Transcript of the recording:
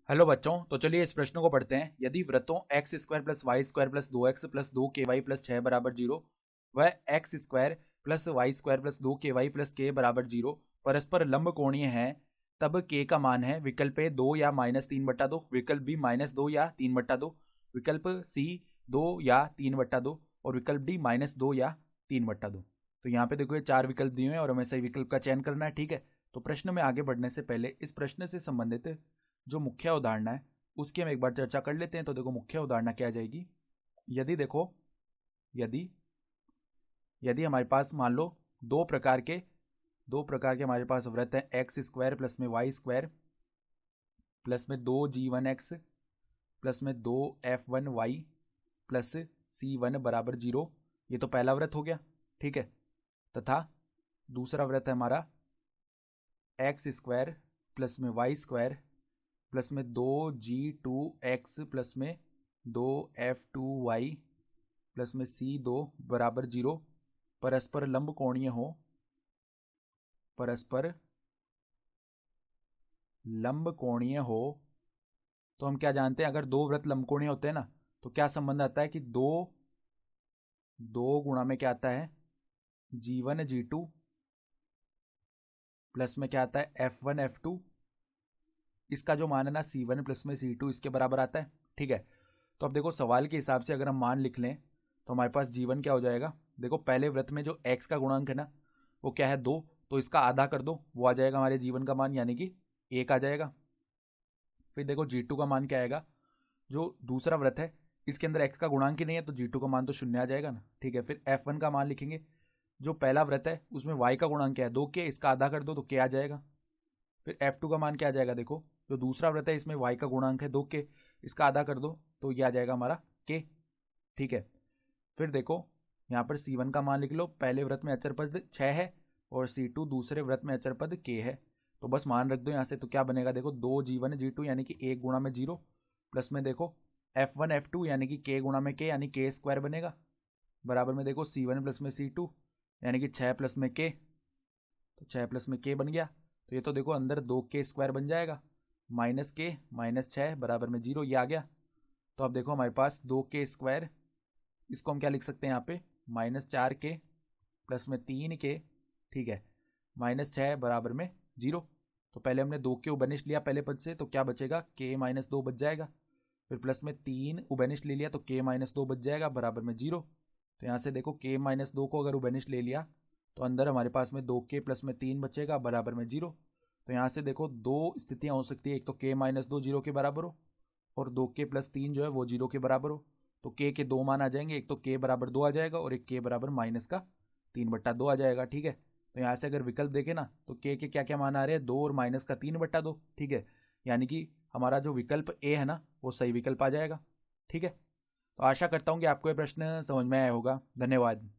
Hello बच्चों, तो चलिए इस प्रश्न को पढ़ते हैं। यदि वृत्तों x square plus y square plus 2x plus 2ky plus 6 बराबर जीरो व x square plus y square plus 2ky plus k बराबर जीरो परस्पर लंब कोणीय हैं, तब k का मान है विकल्प ए 2 या -3/2, विकल्प बी -2 या 3/2, विकल्प सी 2 या 3/2 और विकल्प डी -2 या 3/2। तो यहाँ पे देखो ये चार विकल्प दिए हैं और हमें सही विकल्प का चयन करना है। ठीक है, तो प्रश्न में आगे बढ़ने से पहले इस प्रश्न से संबंधित जो मुख्य उदाहरण है उसकी हम एक बार चर्चा कर लेते हैं। तो देखो मुख्य उदाहरण क्या आ जाएगी। यदि देखो यदि यदि हमारे पास मान लो दो प्रकार के हमारे पास वृत्त है, एक्स स्क्वायर प्लस में वाई स्क्वायर प्लस में 2g1x प्लस में 2f1y प्लस c1 बराबर जीरो। ये तो पहला वृत्त हो गया। ठीक है, तथा दूसरा वृत्त है हमारा एक्स स्क्वायर प्लस में वाई स्क्वायर प्लस में 2g2x प्लस में 2f2y प्लस में c2 बराबर जीरो परस्पर लंब कोणीय हो तो हम क्या जानते हैं, अगर दो वृत्त लंबकोणीय होते हैं ना तो क्या संबंध आता है कि दो गुणा में क्या आता है g1 g2 प्लस में क्या आता है f1 f2। इसका जो मान है ना c1 प्लस में c2 इसके बराबर आता है। ठीक है, तो अब देखो सवाल के हिसाब से अगर हम मान लिख लें तो हमारे पास जीवन क्या हो जाएगा। देखो पहले वृत्त में जो x का गुणांक है ना वो क्या है 2, तो इसका आधा कर दो, वो आ जाएगा हमारे जीवन का मान यानी कि 1 आ जाएगा। फिर देखो g2 का मान क्या आएगा, जो दूसरा वृत्त है इसके अंदर x का गुणांक ही नहीं है तो g2 का मान तो 0 आ जाएगा ना। ठीक है, फिर f1 का मान लिखेंगे, जो पहला वृत्त है उसमें y का गुणांक क्या है 2k, इसका आधा कर दो तो k आ जाएगा। फिर f2 का मान क्या आ जाएगा, देखो जो दूसरा वृत्त है इसमें y का गुणांक है 2k, इसका आधा कर दो तो ये आ जाएगा हमारा k। ठीक है, फिर देखो यहाँ पर c1 का मान लिख लो, पहले वृत्त में अचर पद 6 है और c2 दूसरे वृत्त में अचर पद k है, तो बस मान रख दो यहाँ से। तो क्या बनेगा, देखो 2g1 g2 यानी कि 1 गुणा में 0 प्लस में देखो f1 f2 यानी कि k गुणा में k यानी k स्क्वायर बनेगा, बराबर में देखो c1 प्लस में c2 यानी कि 6 प्लस में k, तो 6 प्लस में k बन गया। तो ये तो देखो अंदर 2k स्क्वायर बन जाएगा, माइनस k माइनस 6 बराबर में 0, ये आ गया। तो अब देखो हमारे पास 2k स्क्वायर, इसको हम क्या लिख सकते हैं यहाँ पे -4k प्लस में 3k। ठीक है, -6 बराबर में 0। तो पहले हमने 2k उभयनिष्ठ लिया पहले पद से, तो क्या बचेगा k-2 बच जाएगा। फिर प्लस में 3 उभयनिष्ठ ले लिया तो k-2 बच जाएगा बराबर में 0। तो यहाँ से देखो k-2 को अगर उभयनिष्ठ ले लिया तो अंदर हमारे पास में 2k प्लस में 3 बचेगा बराबर में 0। तो यहाँ से देखो दो स्थितियाँ हो सकती है, एक तो k-2 0 के बराबर हो और 2k प्लस 3 जो है वो 0 के बराबर हो। तो k के दो मान आ जाएंगे, एक तो k बराबर 2 आ जाएगा और एक k बराबर -3/2 आ जाएगा। ठीक है, तो यहाँ से अगर विकल्प देखें ना तो k के क्या क्या मान आ रहे हैं 2 और -3/2। ठीक है, यानी कि हमारा जो विकल्प ए है ना वो सही विकल्प आ जाएगा। ठीक है, तो आशा करता हूँ कि आपको ये प्रश्न समझ में आया होगा। धन्यवाद।